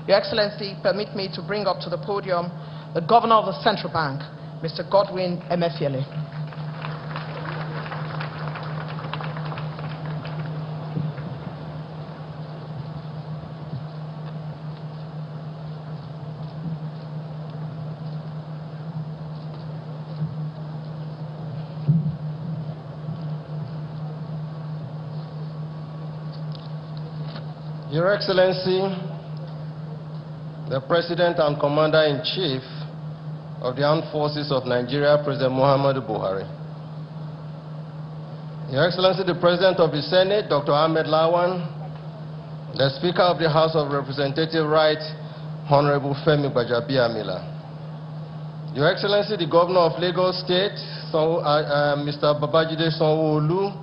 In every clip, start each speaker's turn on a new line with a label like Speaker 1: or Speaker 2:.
Speaker 1: Your Excellency, permit me to bring up to the podium the Governor of the Central Bank, Mr. Godwin Emefiele.
Speaker 2: Your Excellency, the President and Commander-in-Chief of the Armed Forces of Nigeria, President Muhammadu Buhari. Your Excellency, the President of the Senate, Dr. Ahmed Lawan, the Speaker of the House of Representative Right, Honorable Femi Gbajabiamila. Your Excellency, the Governor of Lagos State, Mr. Babajide Sanwo-Olu,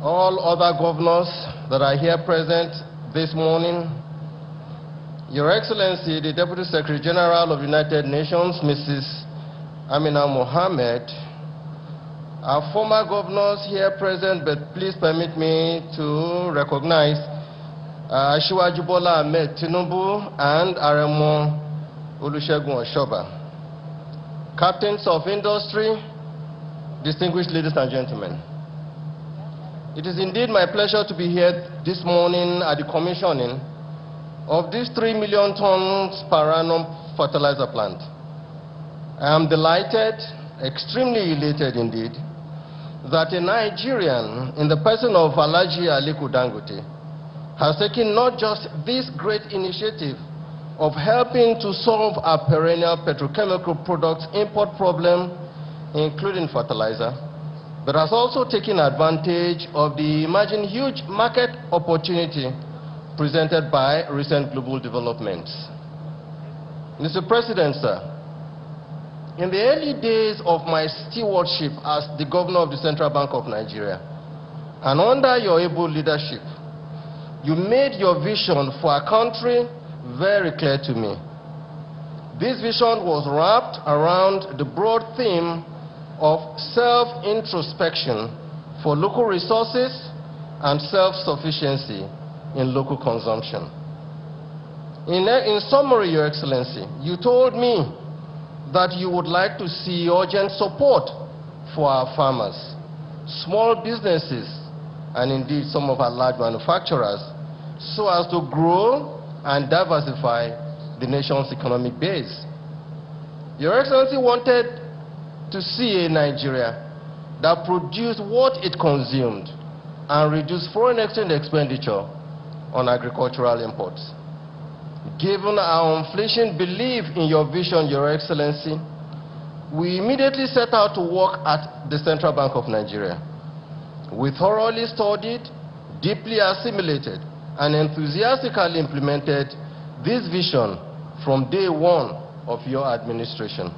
Speaker 2: all other governors that are here present this morning, Your Excellency, the Deputy Secretary General of the United Nations, Mrs. Amina Mohammed, our former governors here present, but please permit me to recognize Asiwaju Bola Ahmed Tinubu and Aremo Olusegun Oshoba. Captains of industry, distinguished ladies and gentlemen. It is indeed my pleasure to be here this morning at the commissioning of this 3 million tons per annum fertilizer plant. I am delighted, extremely elated indeed, that a Nigerian in the person of Alhaji Aliko Dangote has taken not just this great initiative of helping to solve our perennial petrochemical products import problem, including fertilizer, but has also taken advantage of the emerging huge market opportunity presented by recent global developments. Mr. President, sir, in the early days of my stewardship as the Governor of the Central Bank of Nigeria, and under your able leadership, you made your vision for our country very clear to me. This vision was wrapped around the broad theme of self-introspection for local resources and self-sufficiency in local consumption. In summary, Your Excellency, you told me that you would like to see urgent support for our farmers, small businesses, and indeed some of our large manufacturers, so as to grow and diversify the nation's economic base. Your Excellency wanted to see a Nigeria that produced what it consumed and reduced foreign exchange expenditure on agricultural imports. Given our unflinching belief in your vision, Your Excellency, we immediately set out to work at the Central Bank of Nigeria. We thoroughly studied, deeply assimilated, and enthusiastically implemented this vision from day one of your administration.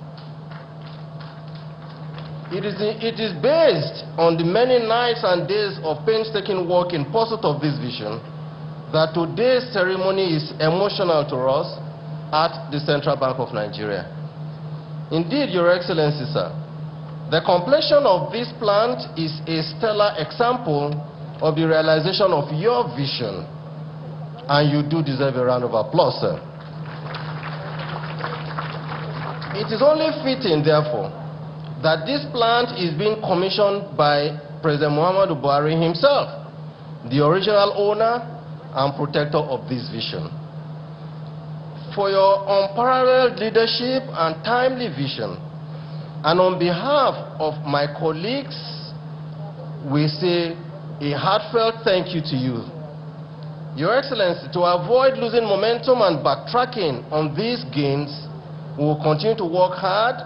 Speaker 2: It is based on the many nights and days of painstaking work in pursuit of this vision that today's ceremony is emotional to us at the Central Bank of Nigeria. Indeed, Your Excellency, sir, the completion of this plant is a stellar example of the realization of your vision, and you do deserve a round of applause, sir. It is only fitting, therefore, that this plant is being commissioned by President Muhammadu Buhari himself, the original owner and protector of this vision. For your unparalleled leadership and timely vision, and on behalf of my colleagues, we say a heartfelt thank you to you. Your Excellency, to avoid losing momentum and backtracking on these gains, we will continue to work hard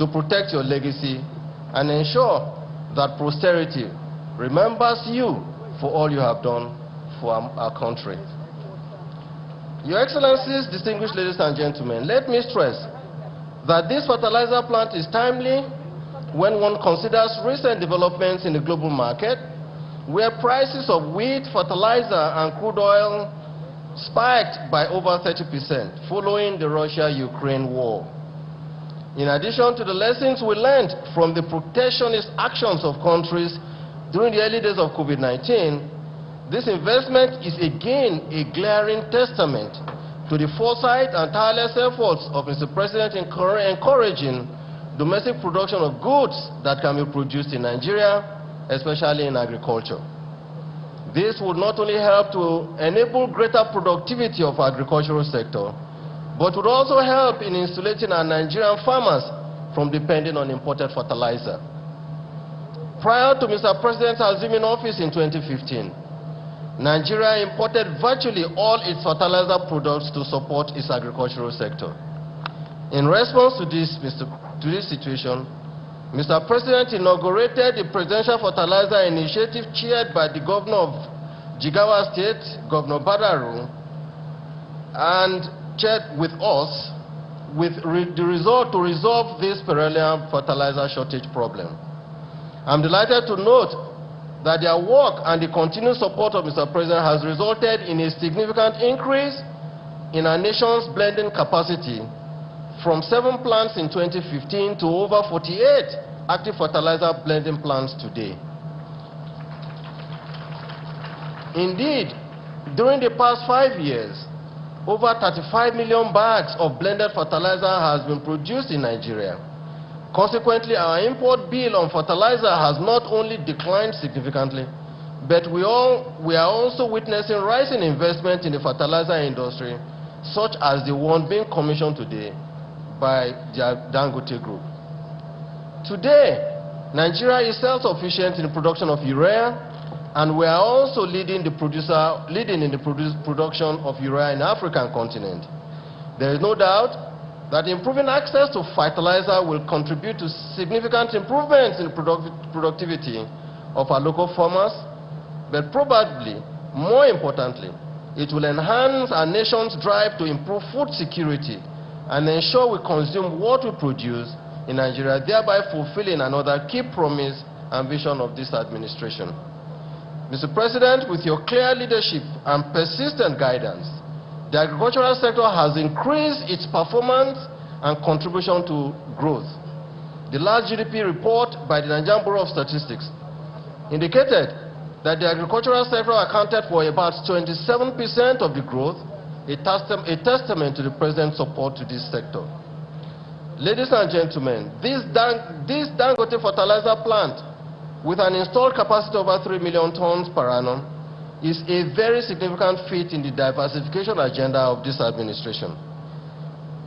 Speaker 2: to protect your legacy and ensure that posterity remembers you for all you have done for our country. Your Excellencies, distinguished ladies and gentlemen, let me stress that this fertilizer plant is timely when one considers recent developments in the global market, where prices of wheat, fertilizer, and crude oil spiked by over 30% following the Russia-Ukraine war. In addition to the lessons we learned from the protectionist actions of countries during the early days of COVID-19, this investment is again a glaring testament to the foresight and tireless efforts of Mr. President in encouraging domestic production of goods that can be produced in Nigeria, especially in agriculture. This would not only help to enable greater productivity of our agricultural sector, but would also help in insulating our Nigerian farmers from depending on imported fertilizer. Prior to Mr. President assuming office in 2015, Nigeria imported virtually all its fertilizer products to support its agricultural sector. In response to this situation, Mr. President inaugurated the Presidential Fertilizer Initiative chaired by the Governor of Jigawa State, Governor Badaru, and chaired with us with the result to resolve this perennial fertilizer shortage problem. I'm delighted to note that their work and the continued support of Mr. President has resulted in a significant increase in our nation's blending capacity from 7 plants in 2015 to over 48 active fertilizer blending plants today. Indeed, during the past 5 years, over 35 million bags of blended fertilizer has been produced in Nigeria. Consequently, our import bill on fertilizer has not only declined significantly, but we are also witnessing rising investment in the fertilizer industry, such as the one being commissioned today by the Dangote Group. Today, Nigeria is self-sufficient in the production of urea, and we are also leading in the production of urea in the African continent. There is no doubt that improving access to fertilizer will contribute to significant improvements in productivity of our local farmers, but probably, more importantly, it will enhance our nation's drive to improve food security and ensure we consume what we produce in Nigeria, thereby fulfilling another key promise and vision of this administration. Mr. President, with your clear leadership and persistent guidance, the agricultural sector has increased its performance and contribution to growth. The last GDP report by the Nigerian Bureau of Statistics indicated that the agricultural sector accounted for about 27% of the growth, a testament to the President's support to this sector. Ladies and gentlemen, this Dangote fertilizer plant, with an installed capacity of over 3 million tons per annum, is a very significant feat in the diversification agenda of this administration.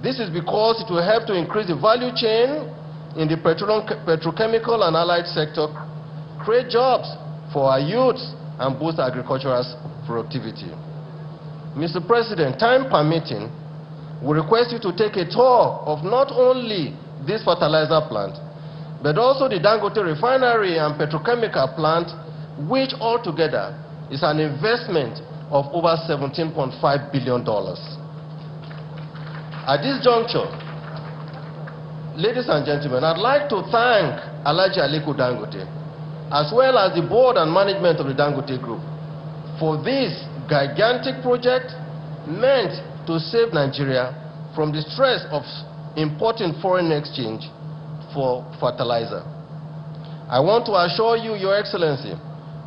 Speaker 2: This is because it will help to increase the value chain in the petrochemical and allied sector, create jobs for our youths, and boost agricultural productivity. Mr. President, time permitting, we request you to take a tour of not only this fertilizer plant, but also the Dangote refinery and petrochemical plant, which altogether is an investment of over $17.5 billion. At this juncture, ladies and gentlemen, I'd like to thank Alhaji Aliko Dangote, as well as the board and management of the Dangote Group, for this gigantic project meant to save Nigeria from the stress of importing foreign exchange for fertilizer. I want to assure you, Your Excellency,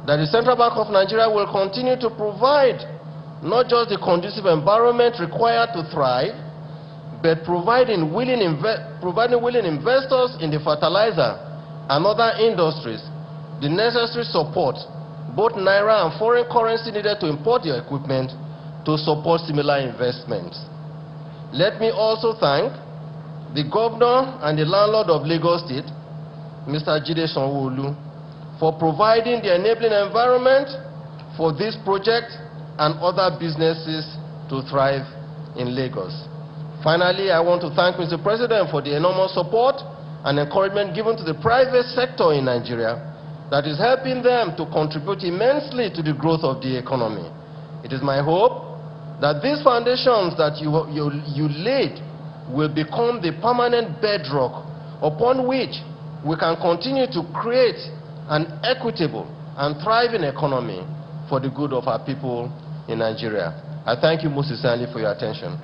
Speaker 2: that the Central Bank of Nigeria will continue to provide not just the conducive environment required to thrive, but providing willing investors in the fertilizer and other industries the necessary support, both Naira and foreign currency needed to import the equipment to support similar investments. Let me also thank the Governor and the landlord of Lagos State, Mr. Jide Sanwo-Olu, for providing the enabling environment for this project and other businesses to thrive in Lagos. Finally, I want to thank Mr. President for the enormous support and encouragement given to the private sector in Nigeria that is helping them to contribute immensely to the growth of the economy. It is my hope that these foundations that you laid will become the permanent bedrock upon which we can continue to create an equitable and thriving economy for the good of our people in Nigeria. I thank you most sincerely for your attention.